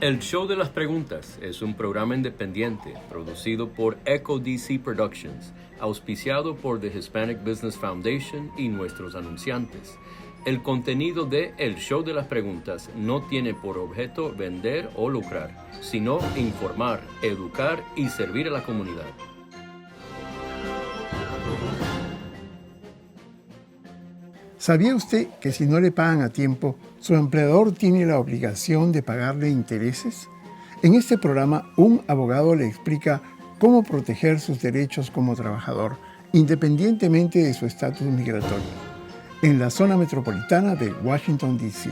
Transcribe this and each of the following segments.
El Show de las Preguntas es un programa independiente producido por Echo DC Productions, auspiciado por The Hispanic Business Foundation y nuestros anunciantes. El contenido de El Show de las Preguntas no tiene por objeto vender o lucrar, sino informar, educar y servir a la comunidad. ¿Sabía usted que si no le pagan a tiempo, su empleador tiene la obligación de pagarle intereses? En este programa, un abogado le explica cómo proteger sus derechos como trabajador, independientemente de su estatus migratorio, en la zona metropolitana de Washington, D.C.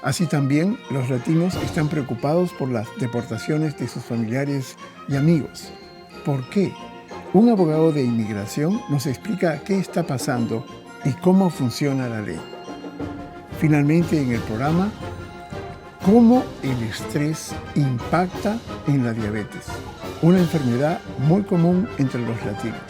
Así también, los latinos están preocupados por las deportaciones de sus familiares y amigos. ¿Por qué? Un abogado de inmigración nos explica qué está pasando y cómo funciona la ley. Finalmente, en el programa, cómo el estrés impacta en la diabetes, una enfermedad muy común entre los latinos.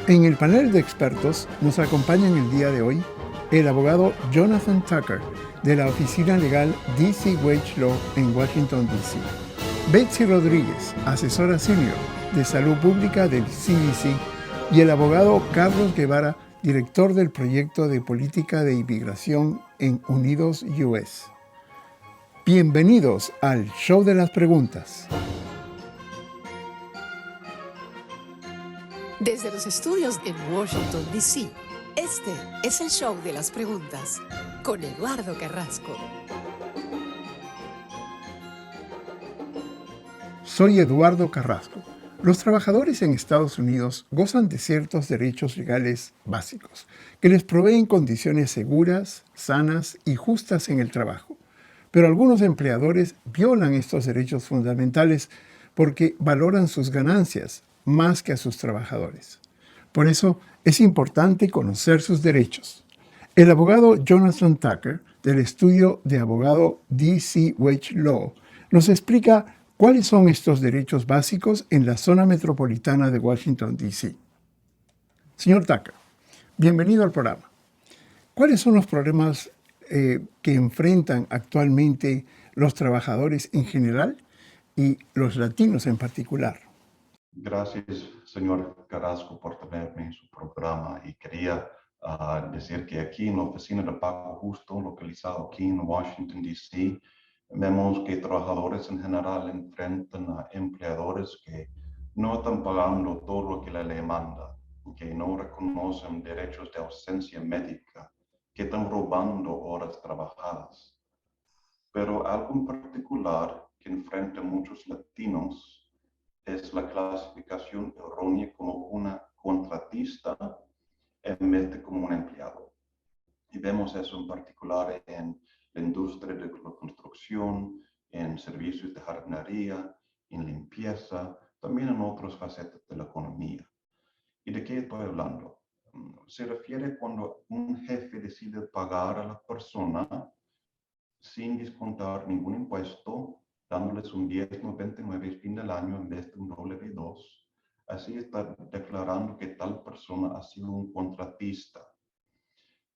En el panel de expertos nos acompañan el día de hoy el abogado Jonathan Tucker de la Oficina Legal DC Wage Law en Washington, D.C. Betsy Rodríguez, asesora senior de Salud Pública del CDC, y el abogado Carlos Guevara, director del proyecto de política de inmigración en Unidos US. Bienvenidos al Show de las Preguntas. Desde los estudios en Washington, D.C., este es el Show de las Preguntas con Eduardo Carrasco. Soy Eduardo Carrasco. Los trabajadores en Estados Unidos gozan de ciertos derechos legales básicos que les proveen condiciones seguras, sanas y justas en el trabajo. Pero algunos empleadores violan estos derechos fundamentales porque valoran sus ganancias más que a sus trabajadores. Por eso es importante conocer sus derechos. El abogado Jonathan Tucker, del estudio de abogado DC Wage Law, nos explica ¿cuáles son estos derechos básicos en la zona metropolitana de Washington, D.C.? Señor Tucker, bienvenido al programa. ¿Cuáles son los problemas que enfrentan actualmente los trabajadores en general y los latinos en particular? Gracias, señor Carrasco, por tenerme en su programa. Y quería decir que aquí en la Oficina de Pago Justo, localizado aquí en Washington, D.C., vemos que trabajadores en general enfrentan a empleadores que no están pagando todo lo que la ley manda, que no reconocen derechos de ausencia médica, que están robando horas trabajadas. Pero algo en particular que enfrentan muchos latinos es la clasificación errónea como una contratista en vez de como un empleado. Y vemos eso en particular en la industria de la construcción, en servicios de jardinería, en limpieza, también en otras facetas de la economía. ¿Y de qué estoy hablando? Se refiere cuando un jefe decide pagar a la persona sin descontar ningún impuesto, dándoles un 1099 al fin del año en vez de un W2. Así está declarando que tal persona ha sido un contratista.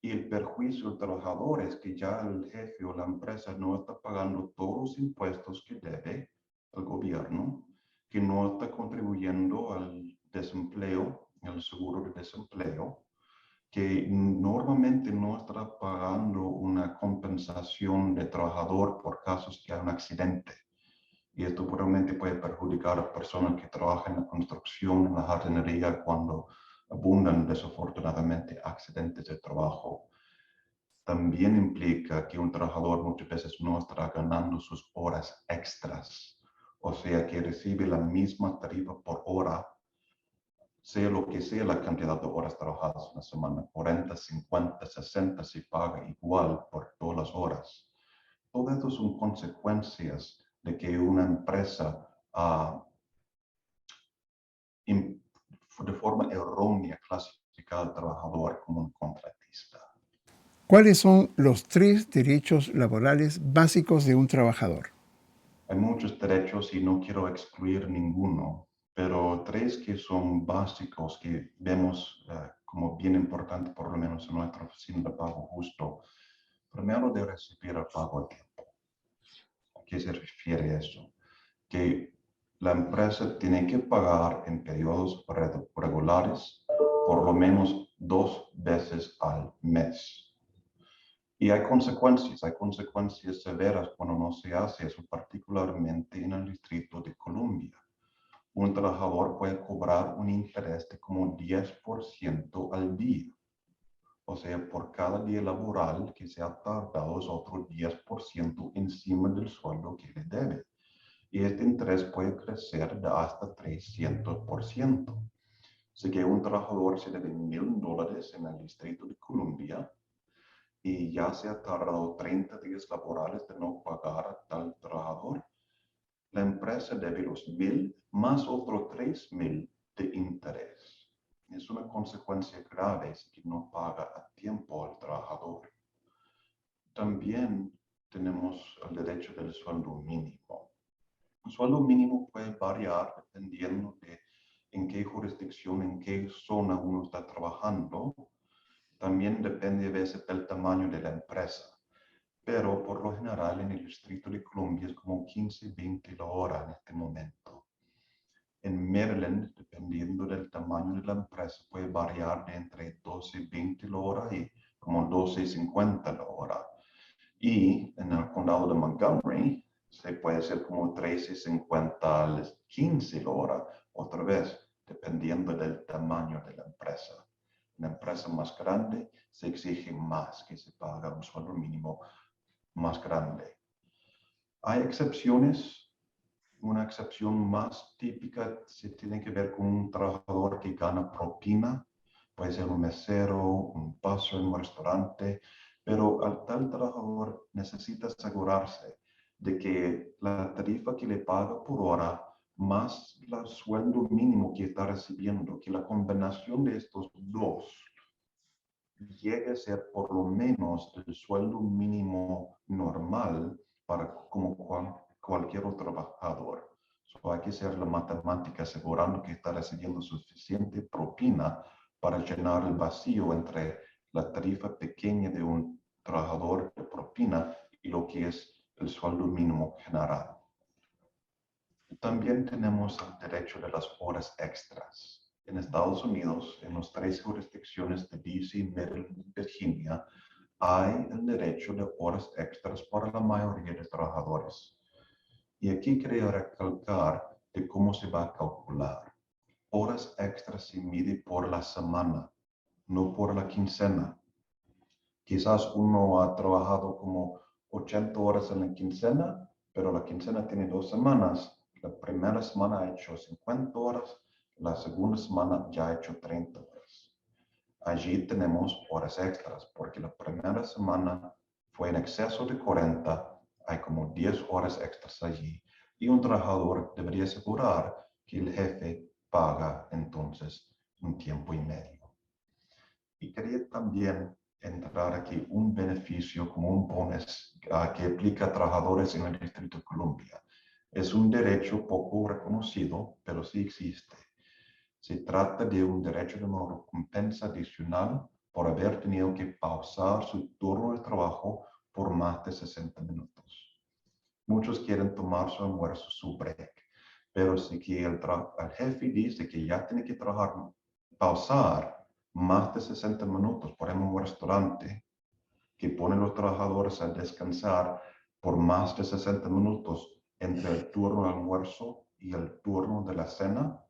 Y el perjuicio del trabajador es que ya el jefe o la empresa no está pagando todos los impuestos que debe al gobierno, que no está contribuyendo al desempleo, al seguro de desempleo, que normalmente no está pagando una compensación de trabajador por casos que hay un accidente. Y esto probablemente puede perjudicar a personas que trabajan en la construcción, en la jardinería, cuando abundan desafortunadamente accidentes de trabajo. También implica que un trabajador muchas veces no estará ganando sus horas extras, o sea que recibe la misma tarifa por hora, sea lo que sea la cantidad de horas trabajadas en la semana, 40, 50, 60, se paga igual por todas las horas. Todo esto son consecuencias de que una empresa de forma errónea clasifica al trabajador como un contratista. ¿Cuáles son los 3 derechos laborales básicos de un trabajador? Hay muchos derechos y no quiero excluir ninguno, pero 3 que son básicos que vemos como bien importante, por lo menos en nuestra oficina de pago justo. Primero, de recibir el pago a tiempo. qué se refiere a eso. Que la empresa tiene que pagar en periodos regulares por lo menos 2 veces al mes. Y hay consecuencias severas cuando no se hace eso, particularmente en el Distrito de Columbia. Un trabajador puede cobrar un interés de como 10% al día. O sea, por cada día laboral que se ha tardado es otro 10% encima del sueldo que le debe. Y este interés puede crecer de hasta 300%. Así que un trabajador se debe $1,000 en el Distrito de Columbia y ya se ha tardado 30 días laborales de no pagar a tal trabajador. La empresa debe los 1,000 más otros 3,000 de interés. Es una consecuencia grave si no paga a tiempo al trabajador. También tenemos el derecho del sueldo mínimo. El sueldo mínimo puede variar dependiendo de en qué jurisdicción, en qué zona uno está trabajando. También depende a veces del tamaño de la empresa. Pero por lo general en el Distrito de Columbia es como 15, 20 la hora en este momento. En Maryland, dependiendo del tamaño de la empresa, puede variar de entre 12, 20 la hora y como 12.50 la hora. Y en el condado de Montgomery, se puede ser como 13.50 a 15 la hora, otra vez, dependiendo del tamaño de la empresa. En la empresa más grande se exige más, que se paga un sueldo mínimo más grande. Hay excepciones. Una excepción más típica se tiene que ver con un trabajador que gana propina. Puede ser un mesero, un paso en un restaurante, pero al tal trabajador necesita asegurarse de que la tarifa que le paga por hora más el sueldo mínimo que está recibiendo, que la combinación de estos dos llegue a ser por lo menos el sueldo mínimo normal para como cualquier otro trabajador. Hay que hacer la matemática asegurando que está recibiendo suficiente propina para llenar el vacío entre la tarifa pequeña de un trabajador de propina y lo que es el sueldo mínimo general. También tenemos el derecho de las horas extras. En Estados Unidos, en las 3 jurisdicciones de DC, Maryland y Virginia, hay el derecho de horas extras para la mayoría de trabajadores. Y aquí quería recalcar de cómo se va a calcular. Horas extras se mide por la semana, no por la quincena. Quizás uno ha trabajado como 80 horas en la quincena, pero la quincena tiene 2 semanas. La primera semana ha hecho 50 horas, la segunda semana ya ha hecho 30 horas. Allí tenemos horas extras, porque la primera semana fue en exceso de 40, hay como 10 horas extras allí, y un trabajador debería asegurar que el jefe paga entonces un tiempo y medio. Y quería también entrar aquí un beneficio como un bonus que aplica a trabajadores en el Distrito de Columbia. Es un derecho poco reconocido, pero sí existe. Se trata de un derecho de una recompensa adicional por haber tenido que pausar su turno de trabajo por más de 60 minutos. Muchos quieren tomar su almuerzo, su break, pero si que el jefe dice que ya tiene que pausar más de 60 minutos, por ejemplo, un restaurante que pone a los trabajadores a descansar por más de 60 minutos entre el turno de almuerzo y el turno de la cena,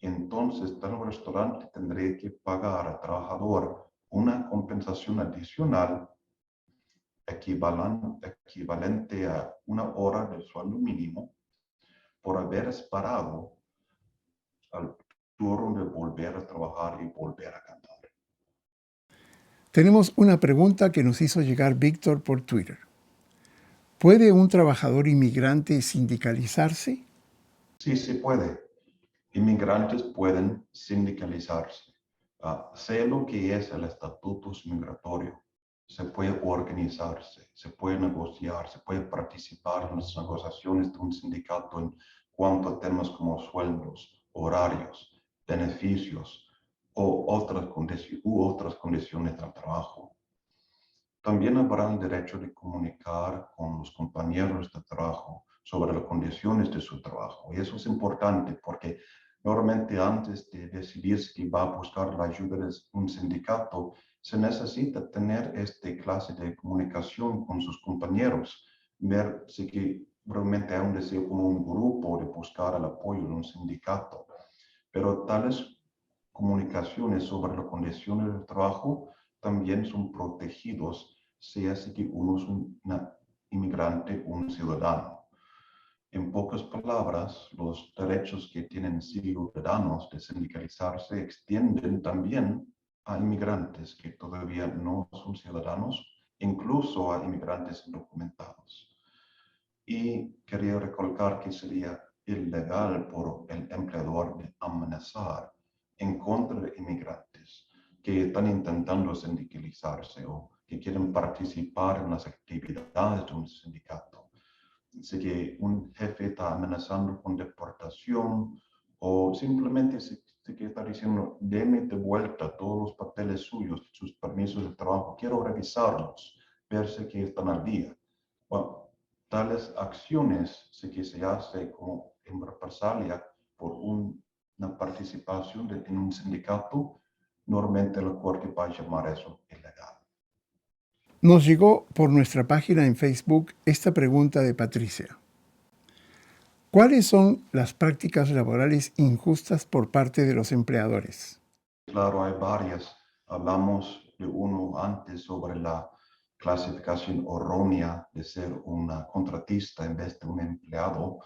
entonces el restaurante tendría que pagar al trabajador una compensación adicional equivalente a 1 hora del sueldo mínimo por haber esperado al turno de volver a trabajar y volver a cantar. Tenemos una pregunta que nos hizo llegar Víctor por Twitter. ¿Puede un trabajador inmigrante sindicalizarse? Sí, se puede. Inmigrantes pueden sindicalizarse. Sé lo que es el estatuto migratorio. Se puede organizarse, se puede negociar, se puede participar en las negociaciones de un sindicato en cuanto a temas como sueldos, horarios, beneficios u otras condiciones del trabajo. También habrá el derecho de comunicar con los compañeros de trabajo sobre las condiciones de su trabajo. Y eso es importante porque normalmente antes de decidir si va a buscar la ayuda de un sindicato, se necesita tener esta clase de comunicación con sus compañeros, ver si que realmente hay un deseo como un grupo de buscar el apoyo de un sindicato. Pero tales comunicaciones sobre las condiciones de trabajo también son protegidos, sea así que uno es un inmigrante o un ciudadano. En pocas palabras, los derechos que tienen ciudadanos de sindicalizarse extienden también a inmigrantes que todavía no son ciudadanos, incluso a inmigrantes indocumentados. Y quería recalcar que sería ilegal por el empleador de amenazar en contra de inmigrantes que están intentando sindicalizarse o que quieren participar en las actividades de un sindicato. Así que un jefe está amenazando con deportación o simplemente se que está diciendo, deme de vuelta todos los papeles suyos, sus permisos de trabajo, quiero revisarlos, ver si que están al día. Bueno, tales acciones sí que se hace como en represalia por una participación en un sindicato, normalmente la corte va a llamar eso ilegal. Nos llegó por nuestra página en Facebook esta pregunta de Patricia. ¿Cuáles son las prácticas laborales injustas por parte de los empleadores? Claro, hay varias. Hablamos de uno antes sobre la clasificación errónea de ser una contratista en vez de un empleado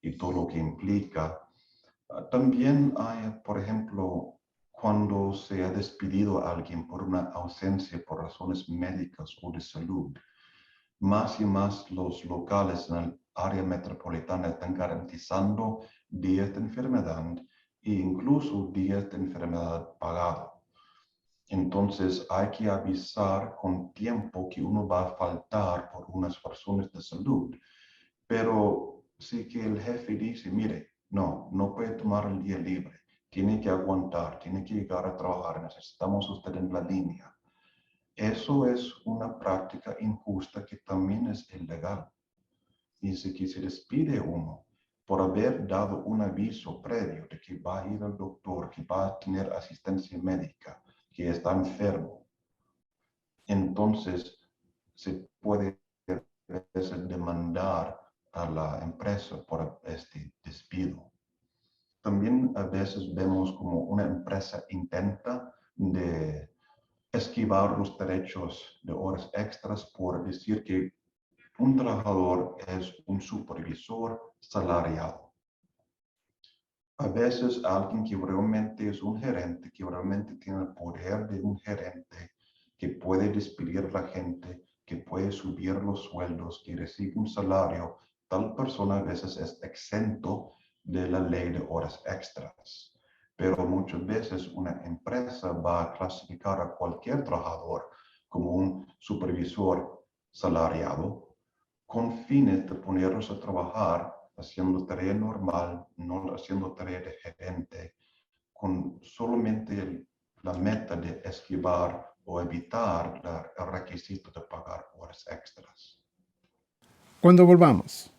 y todo lo que implica. También hay, por ejemplo, cuando se ha despedido a alguien por una ausencia por razones médicas o de salud. Más y más los locales en el área metropolitana están garantizando días de enfermedad e incluso días de enfermedad pagado. Entonces hay que avisar con tiempo que uno va a faltar por unas razones de salud. Pero sí que el jefe dice, mire, no puede tomar el día libre, tiene que aguantar, tiene que llegar a trabajar, necesitamos usted en la línea. Eso es una práctica injusta que también es ilegal. Y si que se despide uno por haber dado un aviso previo de que va a ir al doctor, que va a tener asistencia médica, que está enfermo, entonces se puede demandar a la empresa por este despido. También a veces vemos como una empresa intenta de esquivar los derechos de horas extras por decir que un trabajador es un supervisor salariado. A veces alguien que realmente es un gerente, que realmente tiene el poder de un gerente, que puede despedir a la gente, que puede subir los sueldos, que recibe un salario, tal persona a veces es exento de la ley de horas extras. Pero muchas veces una empresa va a clasificar a cualquier trabajador como un supervisor salariado con fines de ponerlos a trabajar haciendo tarea normal, no haciendo tarea de gerente, con solamente la meta de esquivar o evitar el requisito de pagar horas extras. Cuando volvamos,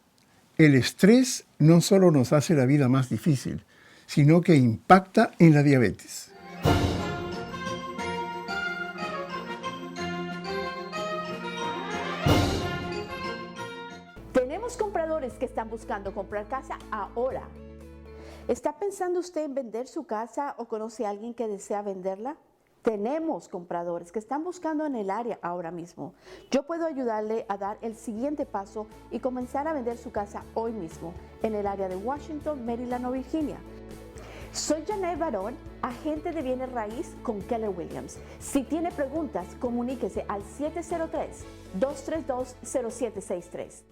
el estrés no solo nos hace la vida más difícil, sino que impacta en la diabetes. Tenemos compradores que están buscando comprar casa ahora. ¿Está pensando usted en vender su casa o conoce a alguien que desea venderla? Tenemos compradores que están buscando en el área ahora mismo. Yo puedo ayudarle a dar el siguiente paso y comenzar a vender su casa hoy mismo en el área de Washington, Maryland o Virginia. Soy Janet Barón, agente de bienes raíz con Keller Williams. Si tiene preguntas, comuníquese al 703-232-0763.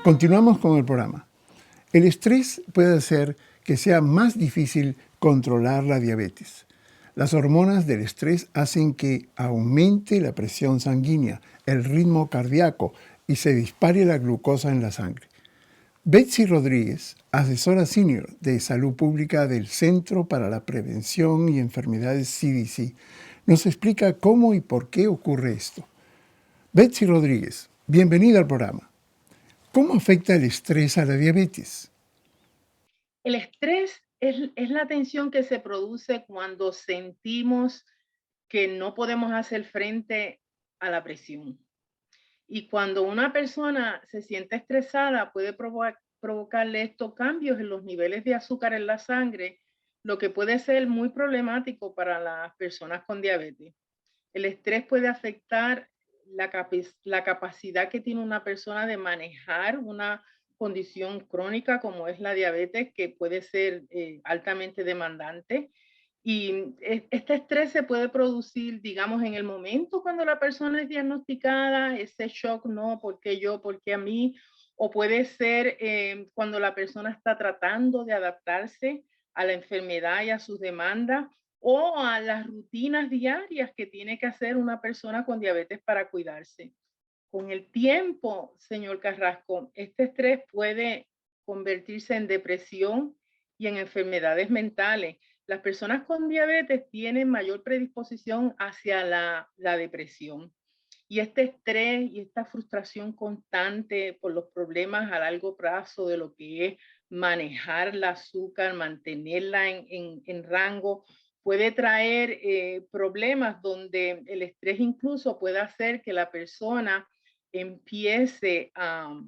Continuamos con el programa. El estrés puede hacer que sea más difícil controlar la diabetes. Las hormonas del estrés hacen que aumente la presión sanguínea, el ritmo cardíaco y se dispare la glucosa en la sangre. Betsy Rodríguez, asesora senior de salud pública del Centro para la Prevención y Enfermedades CDC, nos explica cómo y por qué ocurre esto. Betsy Rodríguez, bienvenida al programa. ¿Cómo afecta el estrés a la diabetes? El estrés es la tensión que se produce cuando sentimos que no podemos hacer frente a la presión. Y cuando una persona se siente estresada, puede provocarle estos cambios en los niveles de azúcar en la sangre, lo que puede ser muy problemático para las personas con diabetes. El estrés puede afectar la capacidad que tiene una persona de manejar una condición crónica como es la diabetes, que puede ser altamente demandante. Y este estrés se puede producir, digamos, en el momento cuando la persona es diagnosticada, ese shock, no, ¿por qué yo? ¿Por qué a mí? O puede ser cuando la persona está tratando de adaptarse a la enfermedad y a sus demandas, o a las rutinas diarias que tiene que hacer una persona con diabetes para cuidarse. Con el tiempo, señor Carrasco, este estrés puede convertirse en depresión y en enfermedades mentales. Las personas con diabetes tienen mayor predisposición hacia la depresión. Y este estrés y esta frustración constante por los problemas a largo plazo de lo que es manejar el azúcar, mantenerla en rango, puede traer problemas donde el estrés incluso puede hacer que la persona empiece a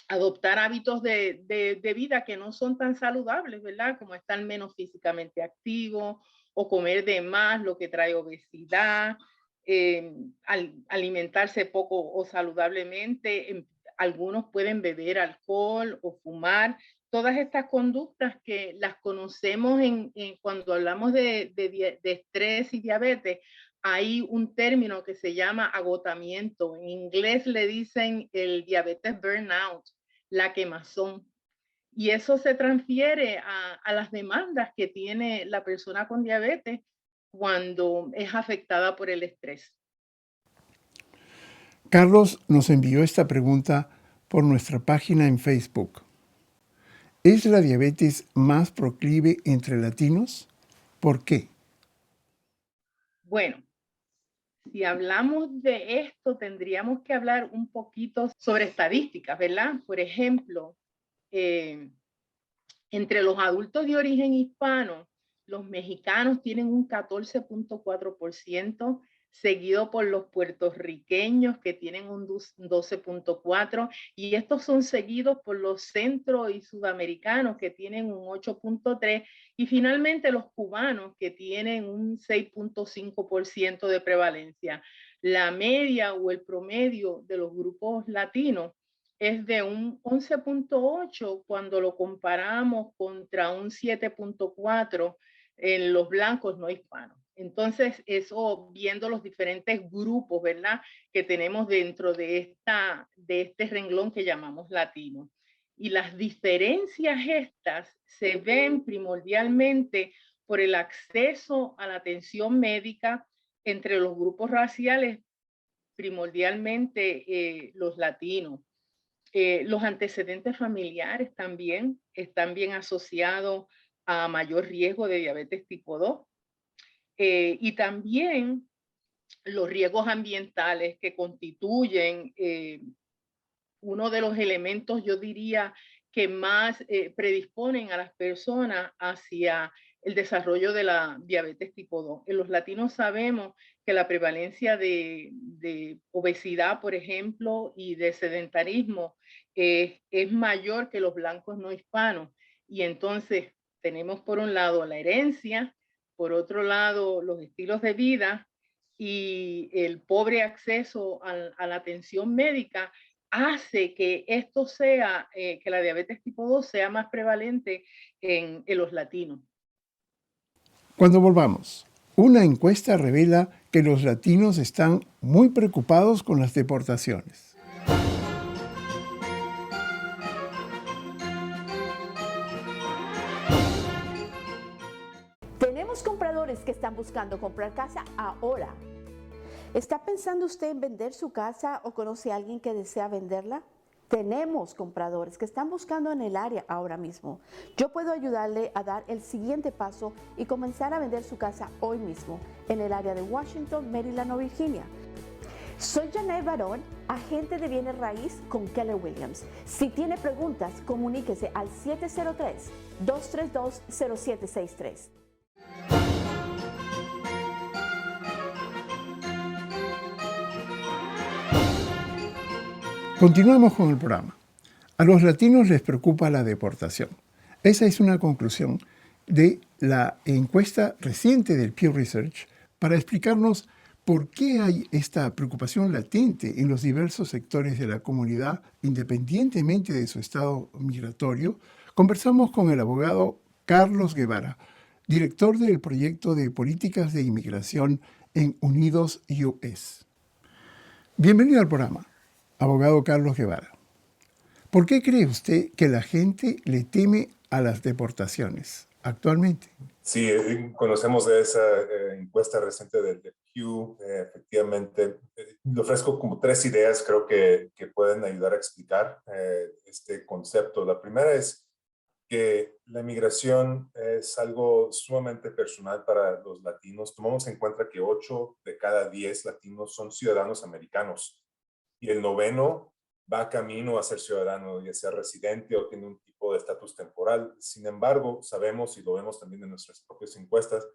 adoptar hábitos de vida que no son tan saludables, ¿verdad? Como estar menos físicamente activo o comer de más, lo que trae obesidad, alimentarse poco o saludablemente. Algunos pueden beber alcohol o fumar. Todas estas conductas que las conocemos cuando hablamos de estrés y diabetes, hay un término que se llama agotamiento. En inglés le dicen el diabetes burnout, la quemazón. Y eso se transfiere a las demandas que tiene la persona con diabetes cuando es afectada por el estrés. Carlos nos envió esta pregunta por nuestra página en Facebook. ¿Es la diabetes más proclive entre latinos? ¿Por qué? Bueno, si hablamos de esto, tendríamos que hablar un poquito sobre estadísticas, ¿verdad? Por ejemplo, entre los adultos de origen hispano, los mexicanos tienen un 14.4%, seguido por los puertorriqueños que tienen un 12.4%, y estos son seguidos por los centro y sudamericanos que tienen un 8.3%, y finalmente los cubanos que tienen un 6.5% de prevalencia. La media o el promedio de los grupos latinos es de un 11.8 cuando lo comparamos contra un 7.4 en los blancos no hispanos. Entonces, eso viendo los diferentes grupos, ¿verdad?, que tenemos dentro de este renglón que llamamos latino. Y las diferencias estas se ven primordialmente por el acceso a la atención médica entre los grupos raciales, primordialmente los latinos. Los antecedentes familiares también están bien asociados a mayor riesgo de diabetes tipo 2. Y también los riesgos ambientales que constituyen uno de los elementos, yo diría, que más predisponen a las personas hacia el desarrollo de la diabetes tipo 2. En los latinos sabemos que la prevalencia de obesidad, por ejemplo, y de sedentarismo es mayor que los blancos no hispanos. Y entonces tenemos por un lado la herencia, por otro lado los estilos de vida y el pobre acceso a la atención médica hace que esto sea, que la diabetes tipo 2 sea más prevalente en los latinos. Cuando volvamos, una encuesta revela que los latinos están muy preocupados con las deportaciones. Tenemos compradores que están buscando comprar casa ahora. ¿Está pensando usted en vender su casa o conoce a alguien que desea venderla? Tenemos compradores que están buscando en el área ahora mismo. Yo puedo ayudarle a dar el siguiente paso y comenzar a vender su casa hoy mismo en el área de Washington, Maryland o Virginia. Soy Janet Barón, agente de bienes raíz con Keller Williams. Si tiene preguntas, comuníquese al 703-232-0763. Continuamos con el programa. A los latinos les preocupa la deportación. Esa es una conclusión de la encuesta reciente del Pew Research para explicarnos por qué hay esta preocupación latente en los diversos sectores de la comunidad, independientemente de su estado migratorio. Conversamos con el abogado Carlos Guevara, director del proyecto de políticas de inmigración en Unidos US. Bienvenido al programa, abogado Carlos Guevara. ¿Por qué cree usted que la gente le teme a las deportaciones actualmente? Sí, conocemos de esa encuesta reciente del Pew. Efectivamente, le ofrezco como 3 ideas, creo que pueden ayudar a explicar este concepto. La primera es que la migración es algo sumamente personal para los latinos. Tomamos en cuenta que 8 de cada 10 latinos son ciudadanos americanos y el 9º va camino a ser ciudadano, ya sea residente o tiene un tipo de estatus temporal. Sin embargo, sabemos, y lo vemos también en nuestras propias encuestas,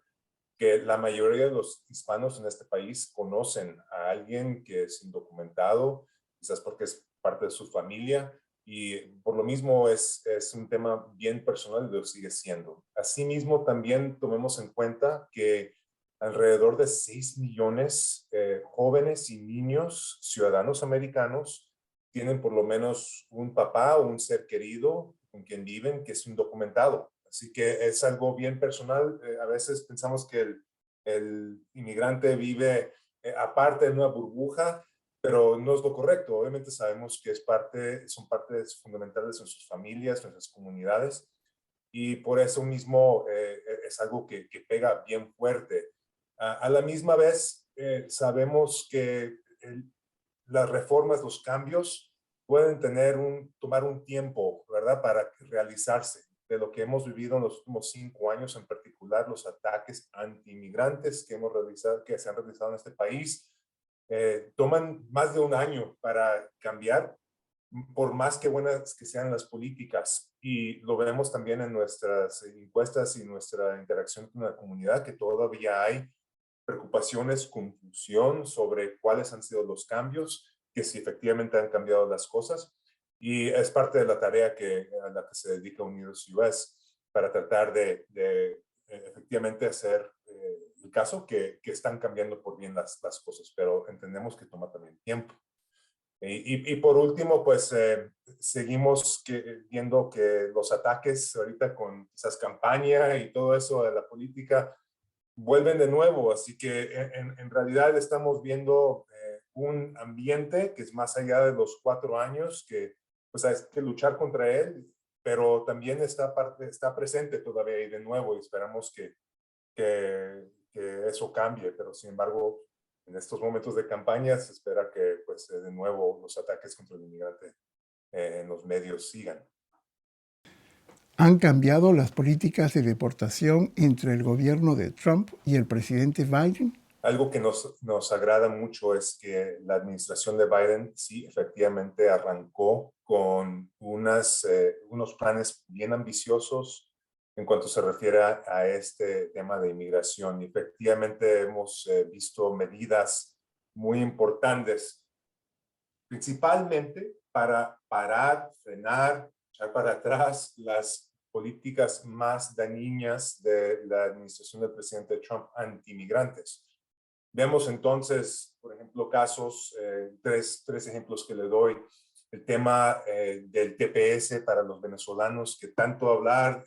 que la mayoría de los hispanos en este país conocen a alguien que es indocumentado, quizás porque es parte de su familia, y por lo mismo es un tema bien personal y lo sigue siendo. Asimismo, también tomemos en cuenta que alrededor de 6 millones jóvenes y niños ciudadanos americanos tienen por lo menos un papá o un ser querido con quien viven que es indocumentado. Así que es algo bien personal. A veces pensamos que el inmigrante vive aparte de una burbuja, pero no es lo correcto. Obviamente sabemos que son partes fundamentales en sus familias, en sus comunidades, y por eso mismo es algo que pega bien fuerte. A la misma vez, sabemos que las reformas, los cambios pueden tomar un tiempo, ¿verdad?, para realizarse. De lo que hemos vivido en los últimos 5 años, en particular los ataques anti-inmigrantes que se han realizado en este país, toman más de un año para cambiar, por más que buenas que sean las políticas. Y lo vemos también en nuestras encuestas y nuestra interacción con la comunidad, que todavía hay preocupaciones, confusión sobre cuáles han sido los cambios, que si efectivamente han cambiado las cosas. Y es parte de la tarea a la que se dedica Unidos US para tratar de efectivamente hacer el caso que están cambiando por bien las cosas, pero entendemos que toma también tiempo. Y por último, pues seguimos viendo que los ataques ahorita con esas campañas y todo eso de la política vuelven de nuevo, así que en realidad estamos viendo un ambiente que es más allá de los 4 años, que pues hay que luchar contra él, pero también está presente todavía y de nuevo, y esperamos que eso cambie, pero sin embargo, en estos momentos de campaña se espera que pues de nuevo los ataques contra el inmigrante en los medios sigan. ¿Han cambiado las políticas de deportación entre el gobierno de Trump y el presidente Biden? Algo que nos agrada mucho es que la administración de Biden sí efectivamente arrancó con unos planes bien ambiciosos en cuanto se refiere a este tema de inmigración. Y efectivamente hemos visto medidas muy importantes, principalmente para parar, frenar, echar para atrás las políticas más dañinas de la administración del presidente Trump anti-inmigrantes. Vemos entonces, por ejemplo, casos, tres ejemplos que le doy. El tema del TPS para los venezolanos, que tanto hablar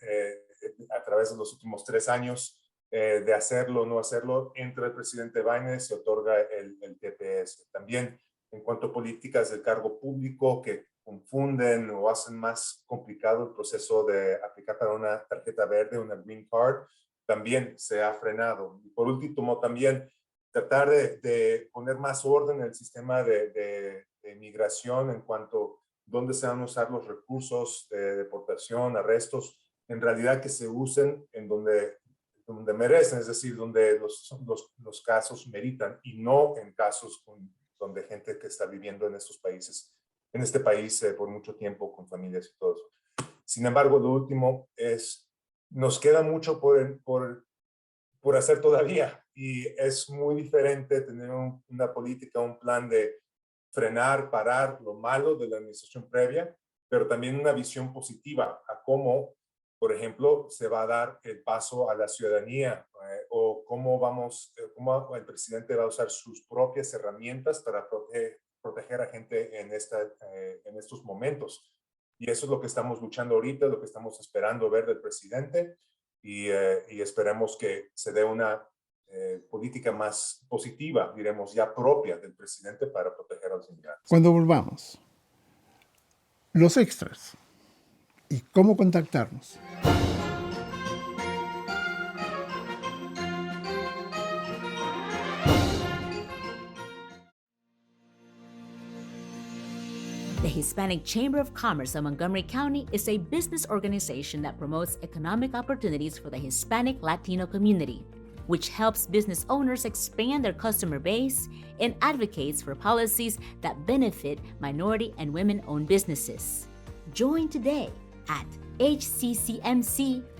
a través de los últimos 3 años de hacerlo o no hacerlo, entre el presidente Biden se otorga el TPS. También en cuanto a políticas del cargo público que confunden o hacen más complicado el proceso de aplicar para una tarjeta verde, una green card, también se ha frenado. Y por último, también tratar de poner más orden en el sistema de migración en cuanto dónde se van a usar los recursos de deportación, arrestos, en realidad que se usen en donde merecen, es decir, donde los casos meritan y no en casos donde gente que está viviendo en estos países, en este país por mucho tiempo con familias y todo eso. Sin embargo, lo último es, nos queda mucho por hacer todavía y es muy diferente tener una política, un plan de frenar, parar lo malo de la administración previa, pero también una visión positiva a cómo, por ejemplo, se va a dar el paso a la ciudadanía o cómo el presidente va a usar sus propias herramientas para proteger a gente en estos momentos. Y eso es lo que estamos luchando ahorita, lo que estamos esperando ver del presidente y esperemos que se dé una política más positiva, diremos ya propia del presidente para proteger a los inmigrantes. Cuando volvamos, los extras y cómo contactarnos. The Hispanic Chamber of Commerce of Montgomery County is a business organization that promotes economic opportunities for the Hispanic Latino community, which helps business owners expand their customer base and advocates for policies that benefit minority and women-owned businesses. Join today at hccmc.org.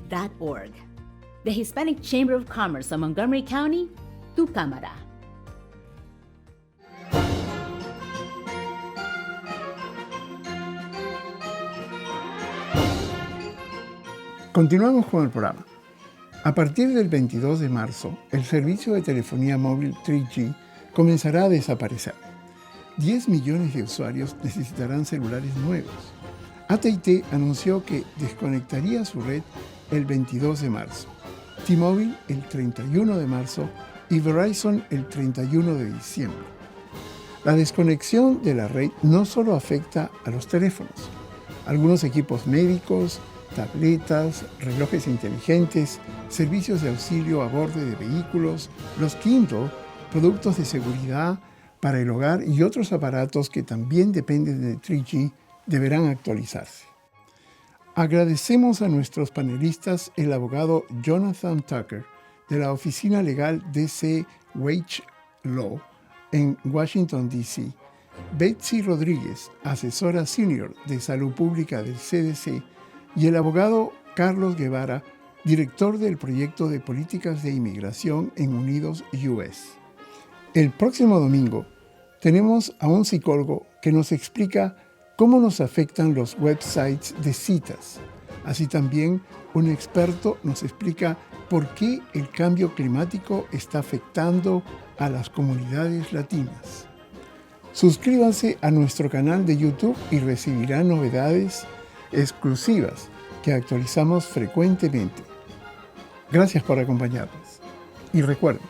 The Hispanic Chamber of Commerce of Montgomery County, tu cámara. Continuamos con el programa. A partir del 22 de marzo, el servicio de telefonía móvil 3G comenzará a desaparecer. 10 millones de usuarios necesitarán celulares nuevos. AT&T anunció que desconectaría su red el 22 de marzo, T-Mobile el 31 de marzo y Verizon el 31 de diciembre. La desconexión de la red no solo afecta a los teléfonos. Algunos equipos médicos, tabletas, relojes inteligentes, servicios de auxilio a bordo de vehículos, los Kindle, productos de seguridad para el hogar y otros aparatos que también dependen de 3G deberán actualizarse. Agradecemos a nuestros panelistas, el abogado Jonathan Tucker de la Oficina Legal DC Wage Law en Washington, D.C., Betsy Rodríguez, asesora senior de Salud Pública del CDC, y el abogado Carlos Guevara, director del proyecto de políticas de inmigración en Unidos US. El próximo domingo tenemos a un psicólogo que nos explica cómo nos afectan los websites de citas. Así también un experto nos explica por qué el cambio climático está afectando a las comunidades latinas. Suscríbanse a nuestro canal de YouTube y recibirán novedades exclusivas que actualizamos frecuentemente. Gracias por acompañarnos. Y recuerden,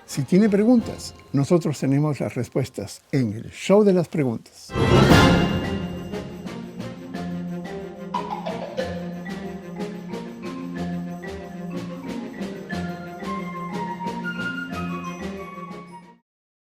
si tiene preguntas, nosotros tenemos las respuestas en el Show de las Preguntas.